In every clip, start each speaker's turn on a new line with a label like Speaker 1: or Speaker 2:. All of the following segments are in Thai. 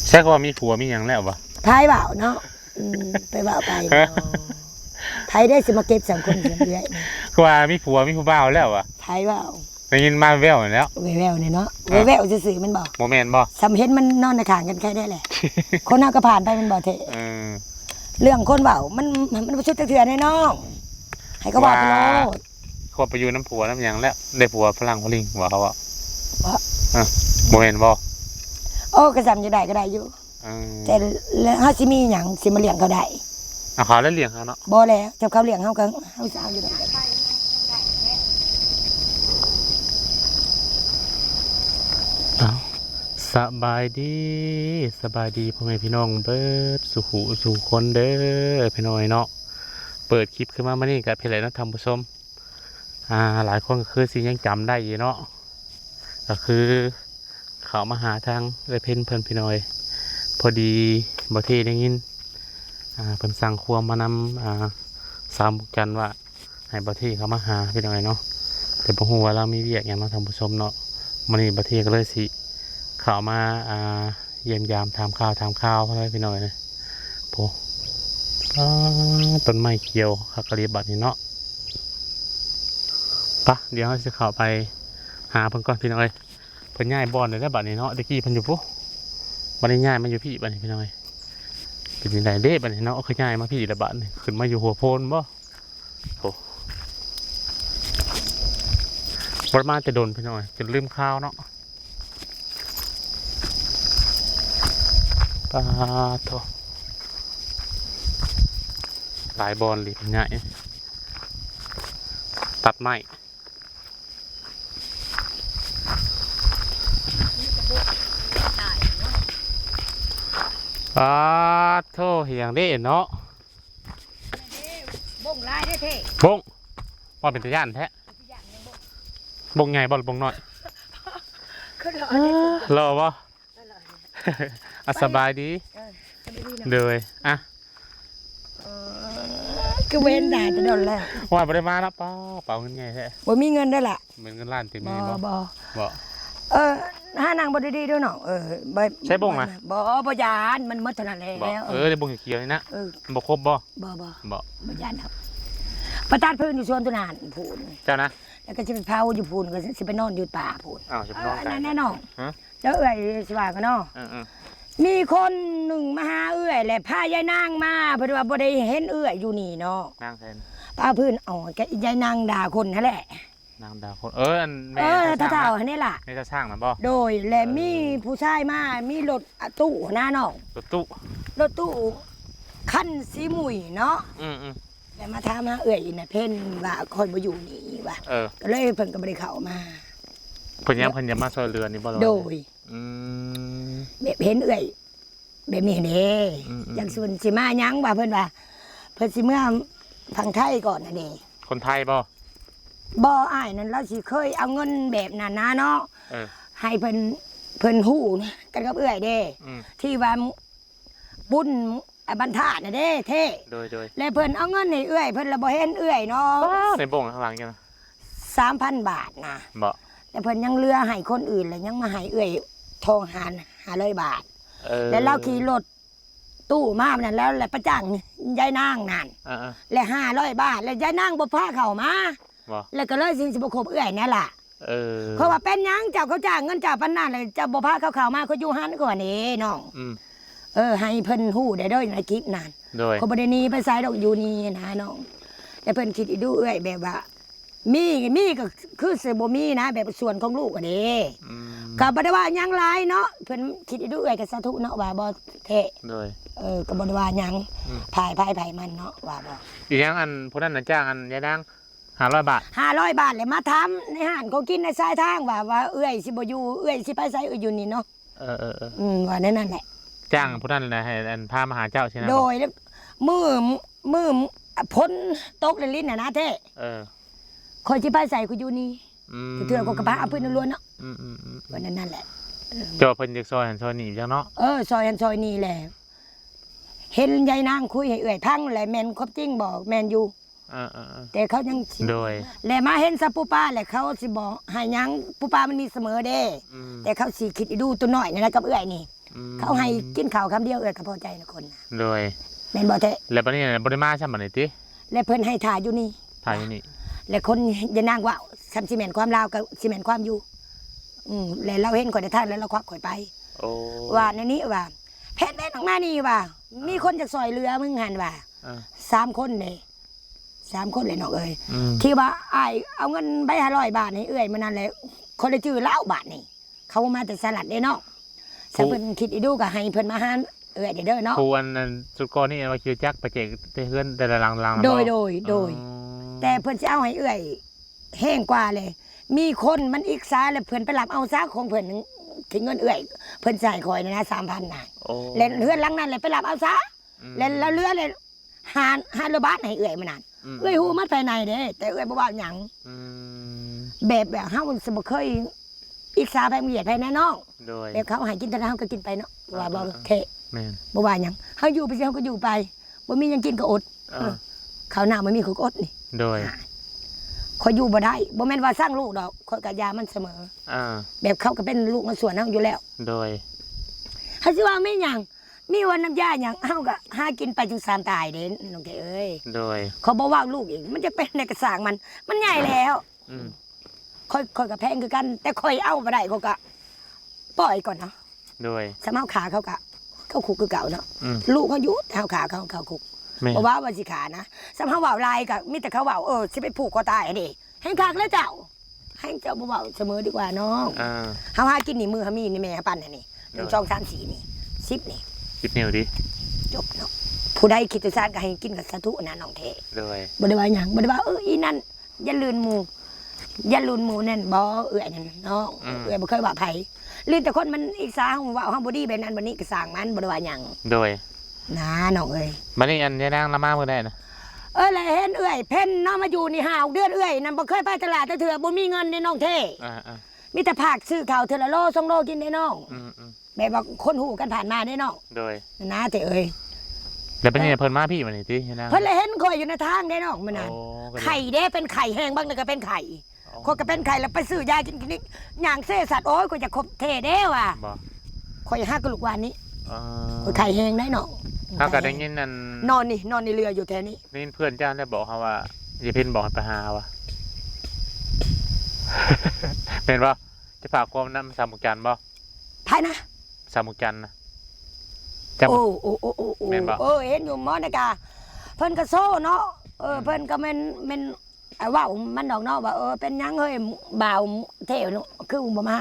Speaker 1: ใช่ก็ว่ามีผัวมีอย่างแล้วปะ
Speaker 2: พายเบาเนาะไปเบาไปไทยได้สิมาเก็บสังคนเรื่อย
Speaker 1: ๆก็ว่ามีผัวมีผู้บ่าวแล้วปะ
Speaker 2: ไทยเบา
Speaker 1: ได้ยินมาแววแล้ว
Speaker 2: แววเนี่ยเนาะแววสื่อมันบอก
Speaker 1: โมเมนต์บ่
Speaker 2: สำเห็นมันนอนในขางกันแค่ได้แหละคนเอาก็ผ่านไปมันบอกเถอะเรื่องคนเบามันประชดเถื่อนแน่น้องให้ก็บอกไปโลด
Speaker 1: ขวบไปอยู่น้ำผัวน้ำยังแล้วได้ผัวพลังพลิงหัวเขาอ่ะโมเมนต์บ่
Speaker 2: โอ้กระซำจะได้ก็ได้อยู่แต่เขาสิมีอย่างสิมาเลี้ยงเขาได้
Speaker 1: เขาแล้วเลี้ยงเขาเนาะ
Speaker 2: บ่แล้วจับเขาเลี้ยงเขากันเขาสาวอยู่ได้
Speaker 1: สบายดีพ่อแม่พี่น้องเบิดสุขุสู่คนเด้อพี่น้อยเนาะเปิดคลิปขึ้นมาเมื่อนี้กับเพลย์นักทำผู้ชมหลายคนก็คือสิยังจำได้อยู่เนาะก็คือเขามาหาทางเลยเพิ่นพี่น้อยพอดีบ่เทได้ยินเพิ่นสั่งครัวมานำสามบุกจันว่าให้บ่เทเขามาหาพี่น้อยเนาะแต่บ่ฮู้ว่าเรามีเวียกอย่างมาทำผู้ชมเนาะมื้อนี้บ่เทก็เลยสิเขามาเยี่ยมยามทำข้าวเพื่อพี่น้อยนะโอ้ต้นไม้เขียวขักรีบัดนี่เนาะปะเดี๋ยวเราจะเข้าไปหาเพิ่นก่อนพี่น้อยเพิ่นย้ายบอลเลยได้บัดนี้เนาะตะกี้เพิ่นอยู่ปุ๊บบัดนี้ย้ายมาอยู่พี่บัดนี้พี่น้อยเป็นยังไงเด้บัดนี้เนาะคือย้ายมาพี่แล้วบัดนี้ขึ้นมาอยู่หัวโพนบ่โอ้ประมาณจะโดนพี่น้อยจนลืมข้าวเนาะปลาโถหลายบอลเลยเป็นไงตัดไม้ปลาโถเหียงได้เนาะ
Speaker 2: บ่งลายได้เท่
Speaker 1: บ่งบอลเป็นตะย่านแท้บ่งไงบอลบ่งน้อยรอวะสบายดีเลย
Speaker 2: คือเว้นได้จะโดนแล้ว
Speaker 1: ว่าบ่ได้มาแล้วเปล่าเงินไงแท้
Speaker 2: บ่มีเงินได้ล่ะ
Speaker 1: เหมือนเงินล้านติดมือบ่
Speaker 2: หานางบ่ดีๆด้วยเนาะ
Speaker 1: ใช้บ่งอ่ะ
Speaker 2: บ่ยานมันหมดเท่านั้นแล้ว
Speaker 1: ได้บ่งเขียวนี่นะบ่ครบบ่
Speaker 2: ยานครับประตัดพื้นอยู่สวนตุนานพูน
Speaker 1: เจ้านะ
Speaker 2: แล้วก็สิไปเผาอยู่พูนก็สิไปนอนอยู่ป่าพูน
Speaker 1: สิไปนอน
Speaker 2: แน่นอนเจ้าเอ้ยสิว่ากันเนาะมีคนหนึ่งมาหาเอื้อยแหละพายายนางมาเพราะว่าบ่ได้เห็นเอื้อยอยู่นี่เนาะ
Speaker 1: นางแทน
Speaker 2: ป้าพื้นแกยายนางด่าคนนั่นแหละ
Speaker 1: นางด่าคน
Speaker 2: ถ้าเท่าอันนี้ล่ะ
Speaker 1: นี่จะสร้างมันบ่
Speaker 2: โดยและมีผู้ชายมามีรถตู้หน้าน้อง
Speaker 1: รถ
Speaker 2: ตู้คันสีมุยเนาะแล้วมาถามหาเอื้อยน่ะเพิ่นว่าคอยบ่อยู่นี่ว่าก็เลยเพิ่นก็บ่ได้เข้ามา
Speaker 1: เพิ่นยังมาซอยเรือนี่บ่
Speaker 2: โดยแบบเห็นเอื้อยแบบนี้เด้อย่างส่วนสิมายังว่าเพิ่นสิเมื่อทางไทยก่อนน่ะเด้
Speaker 1: คนไทยบ่
Speaker 2: อ้ายนั่นเราสิเคยเอาเงินแบบนั้นนะเนาะให้เพิ่นฮู้กันกับเอื้อยเด้ที่ว่าบุญบรรทัดน่ะเด้เท่
Speaker 1: โดย
Speaker 2: แล้วเพิ่นเอาเงินให้เอื้อยเพิ่นละบ่เห็นเอื้อยเนาะ
Speaker 1: ในบ่งข้างหลังจัง
Speaker 2: 3,000 บาทนะ
Speaker 1: บ่
Speaker 2: แล้วเพิ่นยังเหลือให้คนอื่นแล้วยังมาให้เอื้อยทอง500 บาทแล้วเราขี่รถตู้มานั่นแล้วแหละประจังยายนางนั่นและ500 บาทแล้วยายนางบ่พาเข้ามาแล้วก็เลยสิบ่ครบเอื้อยนั่นล่ะเพราะว่าเป็นหยังเจ้าเขาจ้างเงินเจ้าปานนั้นเลยเจ้าบ่พาเข้ามาเขาอยู่หันก่อนนี่น้องให้เพิ่นฮู้ได้เด้อในคลิปนั้นเขาบ่ได้หนีไปไสดอกอยู่นี่นะน้องแล้วเพิ่นคิดดูเอื้อยแบบว่ามีก็คือสิบ่มีนะแบบส่วนของลูกอันนี้ก็บ่ได้ว่าหยังหลายเนาะเพิ่นคิดดูเอื้อยก็สาธุเนาะว่าบ่แท้ก็บ่ได้ว่าหยังภายมันเนาะว่าบ่
Speaker 1: อีหยังอันผู้นั้นน่ะจ้างอันยายนาง500 บาท
Speaker 2: 500 บาทเลยมาทำในห้านเขากินในสายทางว่าเอื้อยสิบ่อยู่เอื้อยสิไปไสเอื้อยอยู่นี่เนาะว่านั่นแหละ
Speaker 1: จ้างผู้นั้นน่ะให้อันพามาหาเจ้าใช่มั้ย
Speaker 2: โดยมือพ้นตกลิ้นน่ะนะเท่คอยสิไปใส่กูอยู่นี่เถื่อก็กระบะเอาพื้นล้วนเนาะว่านั่นแหละ
Speaker 1: เจ้าเพิ่นจักซอยหันซอยนี่จังเนาะ
Speaker 2: ซอยหันซอยนี่แหละเห็นยายนางคุยให้เอื้อยพังแหละแม่นครบจริงบ่แม่นอยู่แต่เขายัง
Speaker 1: โดย
Speaker 2: แล้วมาเห็นซะปูป้าแหละเขาสิบอกให้ยังปูป้ามันมีเสมอเด้แต่เขาสิคิดดูตัวน้อยนี่นะกับเอื้อยนี่ เขาให้กินข้าวคำเดียวเอ้ยก็พอใจนะคนนะ
Speaker 1: โดย
Speaker 2: แม่นบ่แท้
Speaker 1: แล้วบัดนี้บ่ได้มาใช่บัดนี้ติ
Speaker 2: และเพิ่นให้ถ่ายอยู่นี่
Speaker 1: ถ่ายอยู่นี่
Speaker 2: และคนอย่านางว่าซ้ำสิแม่นความลาวกับสิแม่นความอยู่แล้วเราเห็นข่อยได้ท่านแล้วเราควักข่อยไป
Speaker 1: โอ้
Speaker 2: ว่าในนี้ว่าเพชรแม่นออกมานี่ว่ามีคนจากซอยเรือมึงหันว่า3 คนเลย3 คนเลยเนาะเอ้ยที่ว่าอ้ายเอาเงินใบ500 บาทให้เอ้ยมันนั่นแหละคนได้ชื่อเล่าบาทนี่เขามาแต่สลัดเด้เนาะถ้าเพิ่นคิดอีดูก็ให้เพิ่นมาหาเอ้ยเด้อเนาะ
Speaker 1: ครูอันสุดก่อนนี่ว่าคิวจักไปแจกแต่เฮือนแต่ละหลังๆ
Speaker 2: โดยแต่เพิ่นสิเอาให้เอ้ยแห้งกว่าเลย มีคนมันอีกซาแล้วเพิ่นไปรับเอาซาของเพิ่นถึงเงินเอื้อยเพิ่นจ่ายคอยนะ 3,000 น่ะแล้วเฮือนหลังนั้นเลยไปรับเอาซาแล้วเรือเลย5บาทให้เอื้อยมันนั่นเอื้อยฮู้มาภายในเด้แต่เอื้อยบ่ว่าหยังแบบเฮาสิบ่เคยอีกซาไปเหยียดภายในน้องแบบเขาให้กินแต่เฮาก็กินไปเนาะว่าบ่เคแม่นบ่ว่าหยังเฮาอยู่ไปสิเฮาก็อยู่ไปบ่มีหยังกินก็อดข้าวหน้าบ่มีก็อดนี่โดยข่อยอยู่บ่ได้บ่แม่นว่าสร้างลูกดอกข่อยก็ยามันเสมอแบบเขาก็เป็นลูกมาส่วนเฮาอยู่แล้วโดยเฮาสิว่าไม่หยังมีวันน้ำยาหยังเฮาก็หากินไปจนสามตายเด้น้องแกเอ้ยโดยเขาบ่ว่าลูกอีกมันจะเป็นในกระสางมันใหญ่แล้วข่อยก็แพงคือกันแต่ข่อยเอาบ่ได้เขาก็ปล่อยก่อนเนาะโดยสำเฮาขาเขาก็เข้าคุกคือเก่าเนาะลูกเขาอยู่แต่เฮาขาเขาเข้าคุกบ่ว่าสิขานะสำเฮาเว้าลายก็มีแต่เขาเว้าสิไปผูกคอตายเด้ให้คักแล้วเจ้าให้เจ้าบ่เว้าเสมอดีกว่าน้องเฮาหากินนี่มือเฮามีนี่แม่ปั้นนี่1 2 3 4นี่10นี่10นิ้วดิจบเนาะผู้ใดคิดจะสร้างก็ให้กินกับสาธุนะน้องเทเลยบ่ได้ว่าหยังบ่ได้ว่าอีนั่นอย่าลืนหมู่นั่นบ่เอื้อยนั่นน้องเอื้อยบ่เคยว่าไผลืนแต่คนมันอีกสาเฮาว่าเฮาบ่ดีแบบนั้นบ่นี้ก็สร้างมันบ่ได้ว่าหยังโดยนะน้องเอ้ยบัดนี้อันยายนางละมามื้อใดนะแล้วเห็นเอื้อยเพิ่นน้ามาอยู่นี่5 เดือนเอื้อยนั่นบ่เคยไปตลาดแต่เถื่อบ่มีเงินได้น้องเทมีแต่ภาคซื้อข้าวเทื่อละโล2 โลกินได้น้องแบบว่าคนหูกันผ่านมาได้น้องโดยนะเตเอ้ยแล้วเป็นยังไงเพิ่นมาพี่มันนี่ตินะเพิ่นเลยเห็นข่อยอยู่ในทางได้น้องมันน่ะไข่เด้เป็นไข่แห้งบางนึงก็เป็นไข่คนก็เป็นไข่แล้วไปซื้อยากินนี่ย่างเซ่สัตว์โอ้ยก็จะครบเทเด้ว่ะข่อย5 กะลูกวานนี้ข่อยไข่แห้งได้น้องถ้าก็ได้ยินนั่นนอนนี่เรืออยู่แถวนี้นี่เพื่อนเจ้าได้บอกเฮาว่าอย่าเพิ่นบอกให้ไปหาว่ะเป็นบ่จะฝากความนำสามมุกจันทร์บ่ไผนะสามมุกจันทร์นะโอ้เห็นอยู่มอนกาเพิ่นก็โซ่เนาะเพิ่นก็แม่นว่ามันดอกเนาะว่าเป็นหยังเฮ้ยบ่าวเท่เนาะคือบ่มา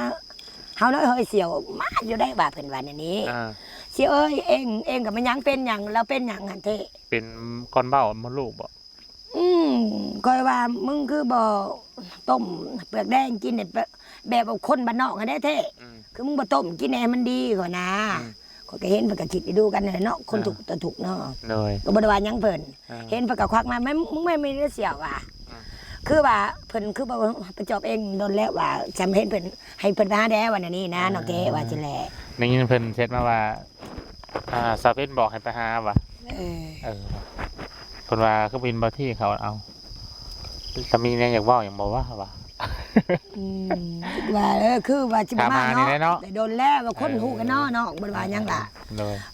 Speaker 2: เฮาน้อยเฮ้ยเสี่ยวมาอยู่ได้ว่าเพิ่นว่าในนี้เสี่ยวเอ้ยเองก็มันหยังเป็นหยังเราเป็นหยังหั่นเท่เป็นก้อนเบ้ามดลูกบ่ค่อยว่ามึงคือบ่ต้มเปลือกแดงกินแบบคนบ้านนอกกันได้เท่คือมึงบ่ต้มกินให้มันดีกว่านะก็เห็นเพิ่นก็คิดดูกันเนาะคนถูกเนาะก็บ่ได้ว่าหยังเพิ่นเห็นเพิ่นก็ควักมามึงไม่มีเสียวว่าคือว่าเพิ่นคือบ่ไปจอบเองโดนแล้วว่าจำเห็นเพิ่นให้เพิ่นไปหาแด้วันนี้นะน้องเก๋ว่าสิแลได้ยินเพิ่นเช็ดมาว่าซาเว่นบอกให้ไปหาว่ะเพิ่นว่าคือบินบ่ที่เขาเอาถ้ามีแนวอยากเว้าหยังบ่ว่าว่าคือว่าสิมาเนาะโดนแล้วว่าคนฮู้กันเนาะบ่ว่าหยังล่ะ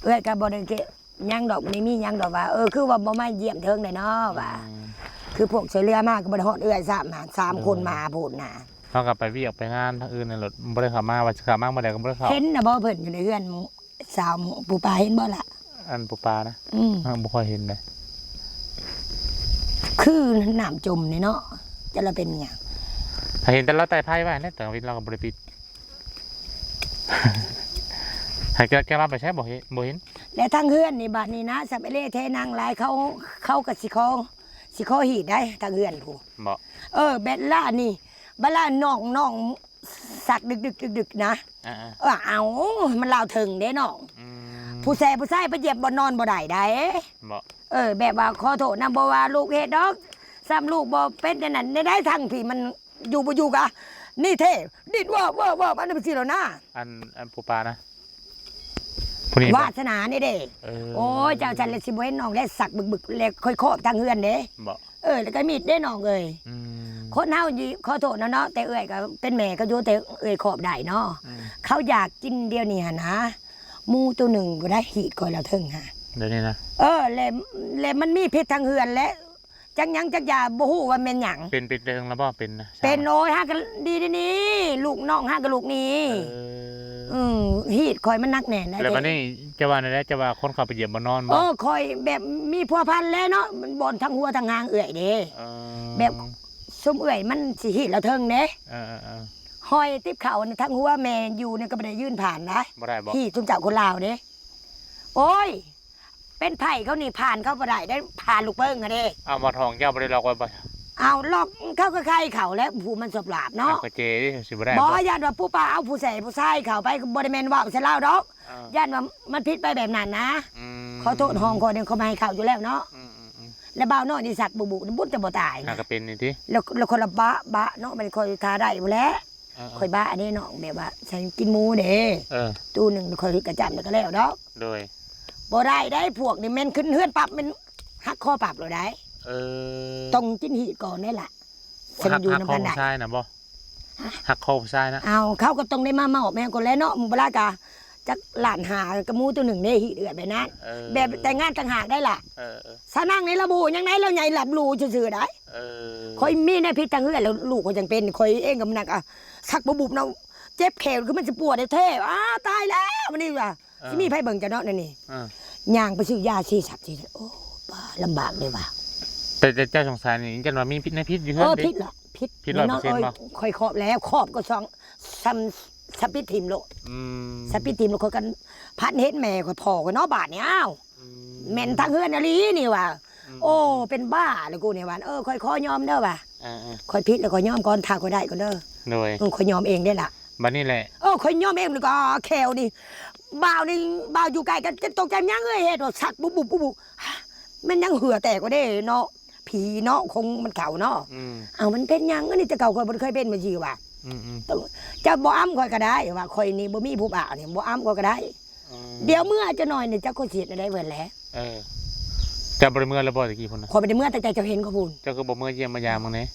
Speaker 2: เอ้ยก็บ่ได้หยังดอกนี่มีหยังดอกว่าคือว่าบ่มาเยี่ยมเทิงได้เนาะว่าคือพวกช่วยเหลือมาก็บ่ได้ฮอดเอื้อย3 คนมาพูดน่ะเฮาก็ไปเวียกไปงานทางอื่นในรถบ่ได้เข้ามาว่าสิเข้ามาบ่ได้ก็บ่ได้เข้าเห็นน่ะบ่เพิ่นอยู่ในเรือนสาวปูปลาเห็นบ่ล่ะอันปูปลานะบ่ค่อยเห็นเลยคือน้ำจมนี่เนาะจะเราเป็นหยังถ้าเห็นแต่เราไต่ไพ่ไว้เนี่ยแต่วินเรากับบริปิดให้แกรับไปใช้บ่เห็นและทางเฮือนนี่บัดนี้นะสับเล่เทนางลายเขากับสิคอหีดได้ทางเฮือนผู้บ่เบลล่านี่บลาน้องสักดึกนะเอามันลาวถึงเด้น้องผู้ชายไปเหยียบบ่นอนบ่ได้ได้บ่แบบว่าขอโทษนำบ่ว่าลูกเฮ็ดดอกซ้ำลูกบ่เป็นจังนั้นได้ทางที่มันอยู่บ่อยู่กะนี่เท่ดิดว่าอันนั้นเป็นสิแล้วนะอันปูปลานะวาสนานี่เด้โอ้ยเจ้าจันเลยสิบ่เห็นน้องได้สักบึกแล้วค่อยครอบทางเฮือนเด้บ่แล้วก็มีดได้น้องเอ้ยคนเฮาขอโทษเนาะแต่เอ้ยก็เป็นแม่ก็อยู่แต่เอ้ยครอบได้เนาะเขาอยากกินเดียวนี่หั่นนะ หมูตัวหนึ่งบ่ได้หีดก่อยแล้วถึงหา
Speaker 1: เดี๋ยวนี้นะ
Speaker 2: แล้วมันมีพิษทางเฮือนและจักหยังจักยาบ่ฮู้ว่าแม่นหยัง
Speaker 1: เป็นเรื่องแล้วบ่เป็นนะ
Speaker 2: เป็นโอ้ยฮะก็ดีนี่ลูกน้องฮะกับลูกนี้หีดคอยมันนักแน่นะ
Speaker 1: แล้ววันนี้จะว่าอะไรจะว่าคนขับไปเหยียบบนนอนบ่
Speaker 2: คอยแบบมีพัวพันแล้วเนาะมันบนทั้งหัวทั้งหางเอื่อยเด้แบบส้มเอื่อยมันสิหีดแล้วเทิงเด้ห้อยติ๊บเข่าทั้งหัวแม่อยู่เนี่ยก็ไม่ได้ยื่นผ่านนะ
Speaker 1: บ่ได้บ่
Speaker 2: หีดจุ่มเจ้าคนลาวเด้โอ้ยเป็นไผ่เขานี่ผ่านเขาบ่ได้ผ่านลูกเปิ้งอะเด้
Speaker 1: เอามาทองเจ้าบ่ได้หลอกไว้บ่
Speaker 2: เอาลอกเข้าก็ใครเขาแล้วผู้มันสบหลาบเนาะ
Speaker 1: กระเจดิสิบ่ได้
Speaker 2: บ่ญาติว่าผู้ป้าเอาผู้ใส่ผู้ชายเขาไปบ่ได้แม่นว่าใส่เล่าดอกญาติว่ามันผิดไปแบบนั้นนะขอโทษห้องคนนึงเขาไม่ให้เข้าอยู่แล้วเนาะแล้วบ่าวน้อยนี่สักบุบุบุญจะบ่ตายนะ
Speaker 1: ก็เป็นนี่ติ
Speaker 2: แล้วคนละบะเนาะมันค่อยทาได้บ่แล้วค่อยบ้าอันนี้เนาะแบบว่าฉันกินหมูเด้ตู้นึงค่อยกระจำแล้วก็แล้วดอก
Speaker 1: โดย
Speaker 2: บ่ได้พวกนี่แม่นขึ้นเฮือนปรับมันหักคอปรับเลยได้ต้องกินหีก่อนนี่ล่ะฉันอยู่นำกันได้
Speaker 1: ใช่นะบ่หักคอใช่นะ
Speaker 2: เอาเขาก็ต้องได้มาหอบแม่คนแล้วเนาะมึงบ่ล่ะกะจักหลานหากระมูตัวหนึ่งได้หีเดือดแบบนั้นแบบแต่งงานต่างหากได้ล่ะสนั่งในระบุยังไงเราใหญ่หลับรูซื่อๆได้คอยมีในพิษทางเฮือนแล้วลูกก็จังเป็นคอยเองกับนักสักบุบเนาะเจ็บแขนคือมันจะปวดเท่ตายแล้วมันนี่ว่ะสิมีไผเบิ่งจะเนาะนั่นนี่ย่างไปซื้อยาชีสับชีโอ้ป้าลำบากเลยว่ะ
Speaker 1: แต่เจ้าสงสารนี่จังว่ามีพิษในพิษอยู่เฮ้ย
Speaker 2: พิษล่ะพิษ100%บ่ค่อยครอบแล้วครอบก็ซ้ำสปิดทีมโลสปิดทีมโลเขากันพัดเฮ็ดแม่ก็พอกันเนาะบาทนี่อ้าวแม่นทางเฮือนอลีนี่ว่ะโอ้เป็นบ้าเลยกูเนี่ยว่ะค่อยยอมเด้อว่ะค่อยพิษแล้วค่อยยอมก่อนถ้าก็ได้ก็เด้อ
Speaker 1: โดย
Speaker 2: ค่อยยอมเองได้ล่ะ
Speaker 1: บัดนี้แหละ
Speaker 2: ค่อยยอมเองแล้วก็แควนี่บ่าวอยู่ไกลกันตกใจยังเอ้ยเฮ็ดว่าสักบุบมันยังเหือแตกก็ได้เนาะผีเนาะคงมันเก่าเนาะเอามันเป็นยังอันนี้จะเก่าค่อยบ่เคยเป็นมาจีว่ะจะบ่อ้ำค่อยก็ได้ว่าค่อยนี่บ่มีผู้บ่าวนี่บ่อ้ำก็ได้เดี๋ยวเมื่อจะหน่อยนี่เจ้าก็เสียได้เบิดแล้ว
Speaker 1: จะบ่ได้เมื่อแล้วบ่ตะกี้พุ่นน่ะ
Speaker 2: ค่อยบ่ได้เมื่อแต่เจ้าเห็นเขาพูน
Speaker 1: เจ้าคือบ่เมื่อเยี่ยมมายามมื้อนี้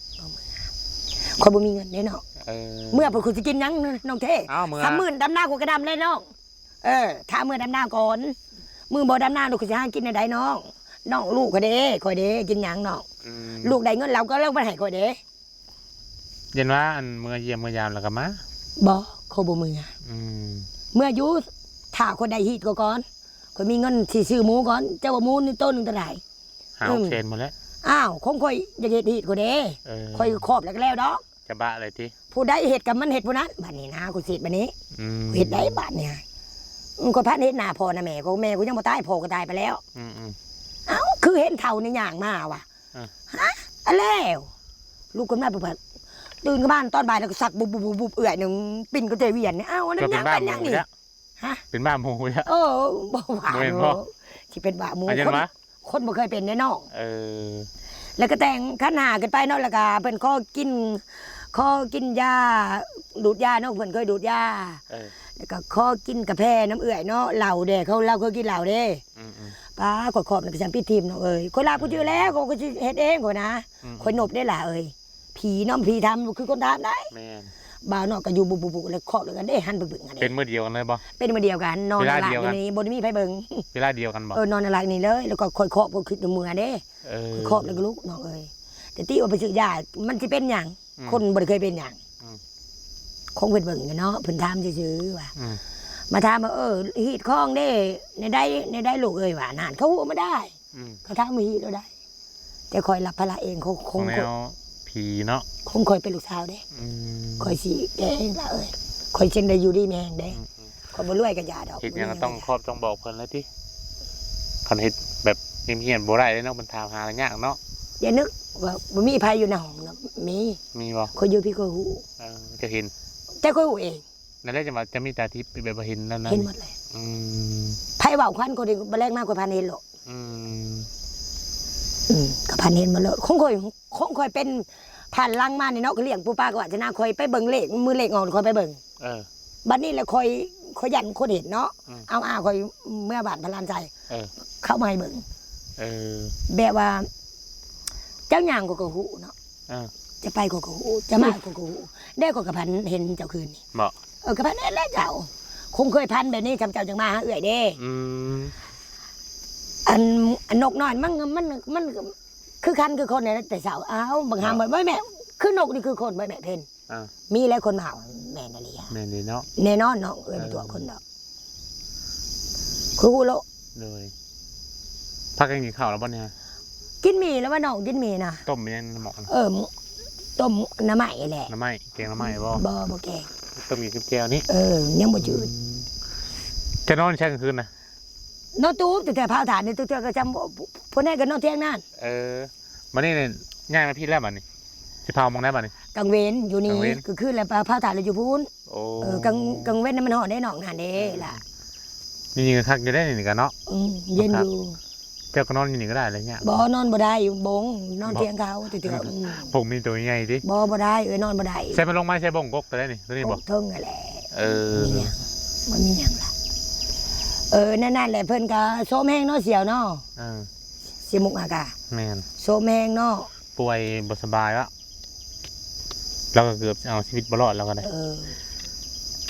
Speaker 2: ค่อยบ่มีเงินเด้เนาะเมื่อเพิ่นสิกินหยังน้องเท่30,000ดำนากูก็ดำเลยน้องถ้าเมื่อดำนาก่อนมือบ่ดำนาลูกสิหากินได้น้องลูกก็เด้ค่อยเด้กินหยังน้องลูกได้เงินเราก็เลิกบ่ให้ค่อยเด้
Speaker 1: เย็นว่าอันเมื่อเยี่ยมเมื่อยามแล้วก็มา
Speaker 2: บ่เขาบ่มือเมื่ออยู่ถ้าคนใดฮีดก่อนค่อยมีเงินสิซื้อหมูก่อนเจ้าว่าหมูนี่ต้นนึงเท่าไหร่
Speaker 1: 5-6 เซนหมดแล้ว
Speaker 2: อ้าวคงค่อยอยากเฮ็ดฮีดก็เด้ค่อยครอบแล้วดอก
Speaker 1: จะบ้าอะไรติ
Speaker 2: ผู้ใดเฮ็ดกับมันเฮ็ดผู้นั้นบัดนี้นะกูสิบัดนี้เฮ็ดได้บัดเนี่ยก็พัดเฮ็ดหน้าพ่อนะแม่ก็แม่กูยังบ่ตายพ่อก็ตายไปแล้วเอ้าคือเห็นเท่าในย่างมาว่ะฮะแล้วลูกคนแม่แบบตื่นกับบ้านตอนบ่ายแล้วก็สักบุบเอื่อยหนึ่งปิ่นก็เจเวียนเนี่ยอ้าวนั่นยังเป็นยังนี่ฮะ
Speaker 1: เป็นบ้าหมูเนี่ย
Speaker 2: บ่หวานที่เป็นบ้าหมูคนบ่เคยเป็นแน่นอนแล้วก็แต่งขันหากันไปเนาะแล้วก็เพิ่นข้อกินยาดูดยาเนาะเพิ่นเคยดูดยาแล้วก็ข้อกินกาแฟน้ำเอื่อยเนาะเหล้าเด้เราเคยกินเหล้าเด้ป้าขอบๆแล้วก็จำพี่ทีมเนาะคนลาผู้ชื่อแล้วก็สิเฮ็ดเองก่อนนะคนนบได้ล่ะผีน้องผีทำคือคนทำได้บ่าวเนาะก็อยู่บุแล้วขอบแล้วกันได้หันไปเบิ่งกัน
Speaker 1: เป็นมื้อเดียวกันเลยบ่
Speaker 2: เป็นมื้อเดียวกันนอนหลับอยู่นี่บ่ได้มีไผเบิ่ง
Speaker 1: เวลาเดียวกันบ่
Speaker 2: นอนหลับนี่เลยแล้วก็ค่อยขอบก็คือมือเด้ขอบแล้วก็ลุกน้องแต่ที่ว่าไปซื้อยามันสิเป็นหยังคนบ่ได้เคยเป็นหยังคงเพิ่นเบิ่งเนาะเพิ่นถามซื่อๆว่ามาถามว่าฮีดคล้องเด้ในได้ลูกว่านั่นเขาฮู้มาได้เขาถามมีฮีดแล้วได้แต่คอยรับภาระเองเขาคง
Speaker 1: ผีเนาะ
Speaker 2: คงคอยเป็นลูกสาวเด้คอยสิแกเองล่ะคอยเช่นได้อยู่ดีแม่งเด้คอยบ่รวยก็อย่าดอก
Speaker 1: เฮ็ดหยังก็ต้องครอบต้องบอกเพิ่นแล้วติคันเฮ็ดแบบเงียบๆบ่ได้เนาะมันถามหายากเนาะ
Speaker 2: อย่านึกว่าบ่มีไผอยู่ในห้องเนาะมี
Speaker 1: บ่
Speaker 2: คอยอยู่พี่คอยฮู้
Speaker 1: จะเห็น
Speaker 2: แต่คอยฮู้เอง
Speaker 1: นั่นแหละจะมีตาทิพย์แบบเห็นแล้วนะ
Speaker 2: เห็นหมดเลยไผเว้าควันคนที่บ่แรกมากกว่าพันเห็นหรอกก็พันเห็นมาเลยคงค่อยเป็นผ่านลังมานี่เนาะก็เลี้ยงปู่ป้าก็ว่าจะน่าค่อยไปเบิ่งเลขมือเลขออกค่อยไปเบิ่งบัดนี้แล้วค่อยยันคนเห็นเนาะเอาค่อยเมื่อบาทพลานใจเข้ามาให้เบิ่งแบบว่าเจ้าย่างก็ฮู้เนาะจะไปก็ฮู้จะมาก็ฮู้ได้ก็กระพันเห็นเจ้าคืนนี่
Speaker 1: เหมาะ
Speaker 2: กระพันเห็นแล้วเจ้า คงเคยพันแบบนี้จำเจ้าจังมาหาเอื้อยเด้ อันนกน้อยมันคือคันคือคนเนี่ยแต่สาวอ้าวบางหามบ่แม่คือนกนี่คือคนบ่แม่เพนมีแล้วคนเมาแม่นาลีแม่นี่เนาะแน่นอนเนาะเอ้ยตัวคนดอกคือฮู้โลเลยพักกันกินข้าวแล้วบ่เนี่ยกินหมี่แล้วว่าน้องกินหมี่นะต้มยังหมอกต้มน้ำไหม้แหละน้ำไหม้แกงน้ำไหม้บ่แกงต้มอยู่กับแก้วนี่ยังบ่จืดจะนอนใช่กลางคืนนะนอนตู้แต่เผาถ่านนี่ตัวก็จำพวกนี้ก็นอนเที่ยงนั่นมานี่เนี่ยง่ายมาพี่แล้วบัดนี้สิเผามองได้บัดนี้กลางเว้นอยู่นี่ก็คือแล้วเผาถ่านเลยอยู่พูนกลางเว้นนั่นมันห่อได้หนองหันเด้ล่ะนี่ก็คักอยู่ได้นี่กันเนาะเย็นอยู่เจ้าก็นอนอยู่นี่ก็ได้อะไรเงี้ยบ่นอนบ่ได้อยู่บงนอนเที่ยงเขาตื่นผมมีตัวใหญ่ดิบ่ได้นอนบ่ได้ใส่มันลงไม้ใส่บงกกตัวได้นี่ตัวนี้บ่เทิงนั่นแหละมันมีอย่างล่ะนั่นแหละเพิ่นก็โซมแห้งเนาะเสียวเนาะเสียมุกอากาแม่นโซมแห้งเนาะป่วยบ่สบายวะเราก็เกือบเอาชีวิตบ่รอดแล้วกันเลย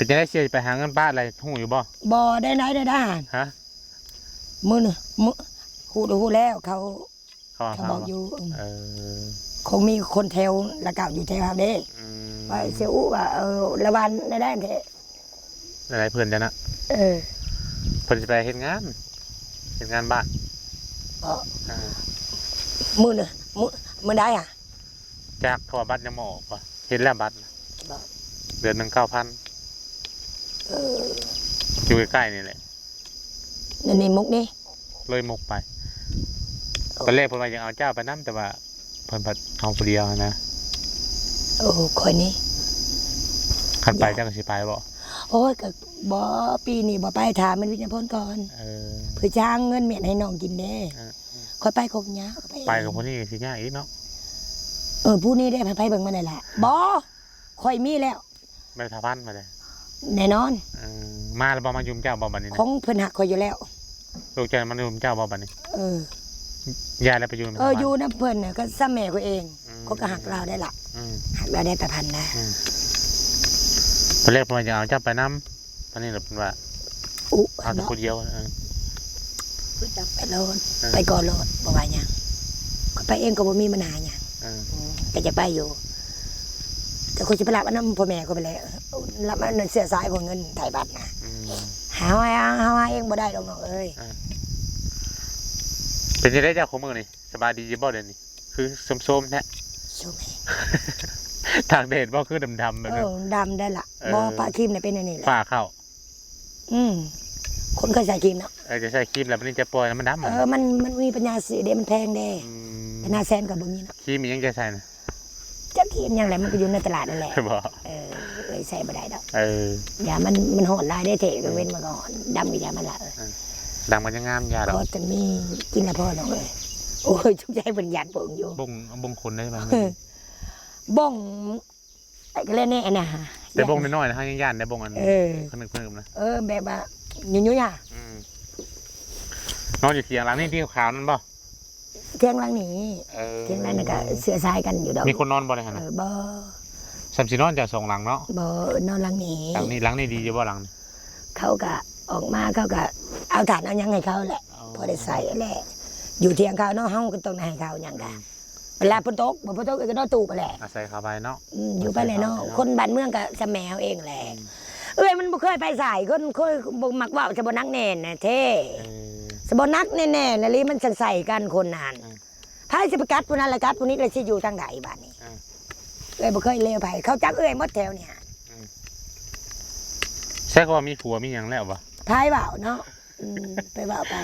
Speaker 2: จะได้เสียไปหาเงินป้าอะไรหูอยู่บ่ได้ไหนได้ด้านฮะมื้อฮู้แล้วเขาบอกอยู่คงมีคนแถวละเก่าอยู่แถวเด้ว่าเสียอุว่าละวันได้แท้อะไรเพิ่นจ้ะนะเพิ่นจะไปเฮ็ดงานบ้านมื้อได้อ่ะจากขอบัตรยังหมอป่ะเห็นแล้วบัตรเดือน1,900อยู่ใกล้ๆนี่แหละนี่มุกนี่เลยมุกไปตอนแรกเพิ่นว่ายังเอาเจ้าไปนำแต่ว่าเพิ่นผัดเอาผู้เดียวนะโอ้คนนี้คันไปเจ้าก็สิไปบ่โอ้ยก็บ่ปีนี้บ่ไปถามมันวิญญาณพ้นก่อนเพื่อจ้างเงินเมียนให้น้องกินเด้ค่อยไปคงยะไปกับผู้นี้สิยากอีกเนาะผู้นี้ได้ไปเบิ่งมาได้แหละบ่ค่อยมีแล้วไปทาพันมาได้แน่นอนมาแล้วบ่มายุมเจ้าบ่บัดนี้ของเพิ่นหักค่อยอยู่แล้วลูกเจ้ามันยุมเจ้าบ่บัดนี้ยายแล้วไปอยู่อยู่นะเพิ่นน่ะก็ซ้ำแม่เขาเองเขาก็หักเราได้ล่ะหักเราได้ประพันธ์นะตอนแรกผมจะเอาเจ้าไปน้ำตอนนี้เราเป็นว่าเอาแต่คนเดียวไปโลดไปก่อนโลดบ่ว่าหยังก็ไปเองก็บ่มีปัญหาหยังก็จะไปอยู่แต่คนจะไปรับอันนั้นพ่อแม่ก็ไปแล้วรับอันนั้นเสียสายของเงินไถ่บัตรนะหาเองบ่ได้ดอกน้องเอ้ยเป็นยังไงเจ้าของมือนี่สบายดีบ่เดี๋ยวนี้คือส้มๆแท้ส้มทางเด่นบ่คือดำๆแบบนั้นดำได้ละบ่ปะครีมเนี่ยเป็นอันนี้แหละฝ้าเข้าคนเคยใส่ครีมเนาะจะใส่ครีมแล้วมันจะปล่อยมันดำมันมีปัญญาซื้อเด้มันแพงเด้ปัญญาแสนกับบ่มีเนาะครีมยังจะใส่นะจะครีมยังไงมันก็อยู่ในตลาดนั่นแหละบ่เลยใส่บ่ได้ดอกอย่ามันหอนลายได้เถอะก็เว้นมาก่อนดำก็อย่ามันละดำมันจะงามยาดอกพอจะมีกินละพ่อน้องเลยโอ้ยชุกใจเป็นหยาดเปิงอยู่บ่งคนได้ไหมบ่งไอ้ก็เล่นนี่นะแต่บ่งน้อยๆนะฮะยังย่านได้บ่งอันคนหนึ่งนะแบบว่ายุ่ยๆอ่ะนอนอยู่เตียงหลังนี่ที่ขาวนั่นบ่เตียงหลังนี้เตียงหลังนี่ก็เสือทรายกันอยู่ดอกมีคนนอนบ่ได้ฮะบ่สัมสินอนจะส่งหลังเนาะบ่นอนหลังนี้หลังนี้ดีอยู่บ่หลังเขาก็ออกมาเขาก็เอาถ่านเอายังให้เขาแหละพอได้ใส่แหละอยู่เตียงเขาเนาะห้องก็ต้องให้เขาอย่างกันเวลาฝนตกก็นอนตู้ไปแหละอาศัยเขาไปเนาะอยู่ไปเลยเนาะคนบ้านเมืองก็สแมวเองแหละมันบ่เคยไปสายคนบ่มักว่าจะบ่นักแน่นนะเท่สบ่นักแน่ๆนะลิมันจังใส่กันคนนั้นถ้าสิไปกัดผู้นั้นละกัดผู้นี้เลยสิอยู่ทางใดบ้านนี้บ่เคยเลวไปเขาจักหมดแถวเนี่ยใช่ว่ามีผัวมีหยังแล้วบ่ทายเว้าเนาะไปเว้าไป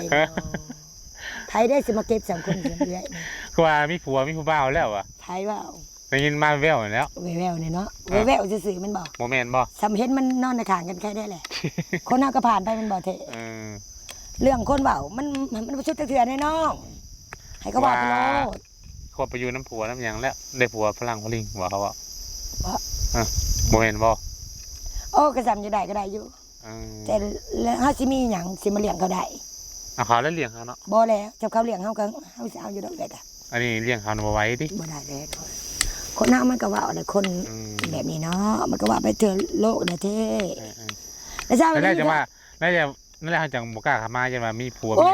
Speaker 2: ไทยได้สิมาเก็บสังคมเรื่อยๆว่ามีผัวมีผู้บ่าวแล้วอ่ะไทยว่าได้ยินมาแววแล้วแววเนี่ยเนาะแววซื่อๆมันบอกโมเมนต์บ่สำเห็นมันนอนในข้างกันแค่ได้แหละคนน่าก็ผ่านไปมันบ่เทเรื่องคนเบามันชุดเถื่อนให้น้องให้เขาบอกไปโลดเขาไปอยู่น้ำผัวน้ำยังแล้วได้ผัวฝรั่งฝรั่งบอกเขาว่าโมเมนต์บ่โอ้กระซำจะได้ก็ได้อยู่แต่แล้วเขาสิมีอย่างสิมาเลี้ยงเขาได้เขาแล้วเลี้ยงเขาเนาะบ่แล้วจับเขาเลี้ยงเขากันเขาสิเอาอยู่ดอกเด็กอ่ะอันนี้เลี้ยงเขาเอาไว้ดิบ่ได้แล้วคนน้ามันก็ว่าอะไรคนแบบนี้เนาะมันก็ว่าไปเจอโลกนะเท่ แล้วเช้า
Speaker 1: นั่นแห
Speaker 2: นี้
Speaker 1: ละจังว่านั่นแหละนั่นแหละจังบ่กล้าเข้ามาจังว่ามีผัวมี
Speaker 2: โอ้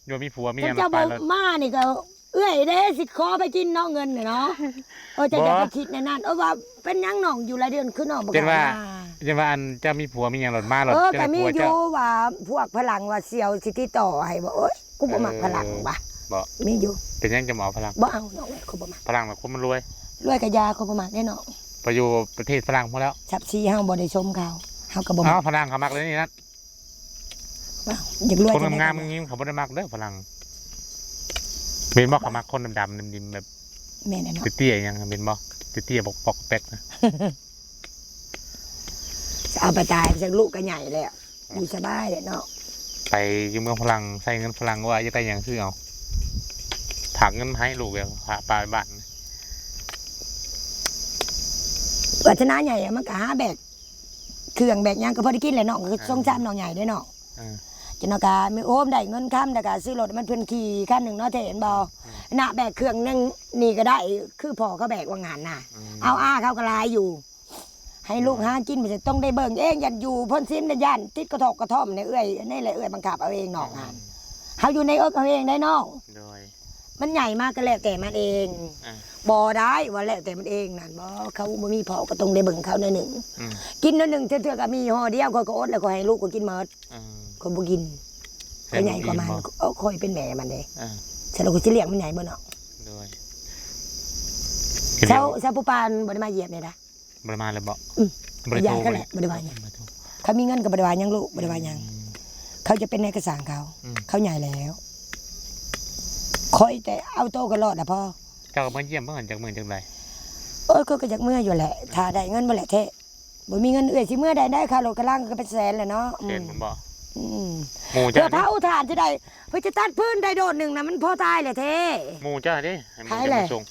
Speaker 1: หยัง
Speaker 2: ย
Speaker 1: โยมีผัวมีห
Speaker 2: ฉั
Speaker 1: ยั
Speaker 2: น
Speaker 1: ง
Speaker 2: จะ
Speaker 1: ไป
Speaker 2: บอก
Speaker 1: แล้ว
Speaker 2: มานี่ก็เอื้อยเด้สิขอไปกินเนาะเงินน่ะเนาะจะอย่าไปคิดในนั้นว่าเป็นยังน้องอยู่หลายเดือนคือน้องบ่ก
Speaker 1: จังว่า
Speaker 2: ล้า
Speaker 1: จังว่าอันจะมีผัวมีหยังหลดมาหลด
Speaker 2: ก็มี
Speaker 1: ผัว
Speaker 2: อ
Speaker 1: เจ้า
Speaker 2: ยู่ว่าพวกพลังว่าเสี่ยวสิติต่อให้บ่โอ๊ยกูบ่มักพลังว่ะ
Speaker 1: บ่
Speaker 2: มีอยู่
Speaker 1: เป็นยังจะหมอพลัง
Speaker 2: บ่เอาน้องเอ้ยกูบ่มัก
Speaker 1: พลังแบบคนมันรวย
Speaker 2: รวยกับยากูบ่มักแน่น้อง
Speaker 1: ไปอยู่ประเทศฝรั่งพอแล้ว
Speaker 2: ชับซีเฮาบ่ได้ชมเขาเฮาก็บ่มั
Speaker 1: อ้าก วฝรั่งเขามักเลยนี่นะ
Speaker 2: อยากรวย
Speaker 1: คน
Speaker 2: จั
Speaker 1: งามๆมึงยิ้มเขาบ่ได้มักเด้อฝรั่งเป็นบ่เขามักคนดำๆดิมๆแบบ
Speaker 2: แม่นเนาะ
Speaker 1: เตี้ยๆยังเป็นบ่เตี้ยๆปอกๆแป๊กนะ
Speaker 2: จะเอาไปตายจากลูกก็ใหญ่แล้วอยู่สบายเลยเนาะ
Speaker 1: ไปอยู่เมืองฝรั่งใส่เงินฝรั่งว่าจะได้หยังซื้อเอาถักเงินมาให้ลูกแล้วพาไปบ้าน
Speaker 2: วัฒนาใหญ่อะมันก็หาแบกเครื่องแบกหยังก็พอได้กินแหละเนาะคือสงสารน้องใหญ่ได้เนาะจนกามีโอมได้เงินค้ำแต่ก็ซื้อรถมันเพิ่นขี่คันหนึ่งเนาะเห็นบ่น่ะแบกเครื่องนึงนี่ก็ได้คือพ่อเขาแบกว่างานน่ะเอาอ้าเขาก็ลายอยู่ ให้ลูกหากินมันจะต้องได้เบิ่งเองยันอยู่พ้นซิมได้ย่านติดกระทบกระท่อมในเอื้อยนี่แหละเอื้อยบังคับเอาเองเนาะงานเฮาอยู่ในเอิกเอาเองได้เนาะ
Speaker 1: โดย
Speaker 2: มันใหญ่มากก็แล้วแต่มันเองบ่ได้ว่าแล้วแต่มันเองนั่นบ่เขาบ่มีพ่อก็ต้องได้เบิ่งเขาหน่อยหนึ่งกินหน่อยหนึ่งเทื่อๆก็มีห่อเดียวก็อดแล้วก็ให้ลูกก็กินหมดก็บ่กินก็ใหญ่กว่ามันค่อยเป็นแม่มันเด้ฉะนั้นก็สิเลี้ยงมันใหญ่บ่เนาะ
Speaker 1: โดย
Speaker 2: เช้าผู้ปานบ่ได้มาเหยียบนี่นะ
Speaker 1: บ่ได้มาเลยบ่
Speaker 2: ใหญ่ก็แหละบ่ได้ว่าหยังเขามีเงินก็บ่ได้ว่าหยังลูกบ่ได้ว่าหยังเขาจะเป็นนายกระสางเขาใหญ่แล้วค่อยแต่เอาโตก็รอดอ่ะพ่อ
Speaker 1: เจ้าก็มาเยี่ยมเพิ่นจากเมืองจังได
Speaker 2: ก็อยากเมื่ออยู่แหละถ้าได้เงินบ่แหละเท่บ่มีเงินเอื้อยสิเมื่อได้ค่ารถกระล่างก็เป็นแสนแหละเนาะ
Speaker 1: เห็นผมบ่
Speaker 2: หมู่เจ้าเผาถ่านจะได้เพื่อจะตัดพื้นได้โดดหนึ่งนะมันพอตายเลยเท่
Speaker 1: หมู่เจ้าดิให้หมู่
Speaker 2: ขาย
Speaker 1: จะ
Speaker 2: แห
Speaker 1: มา
Speaker 2: ละ
Speaker 1: ส่ง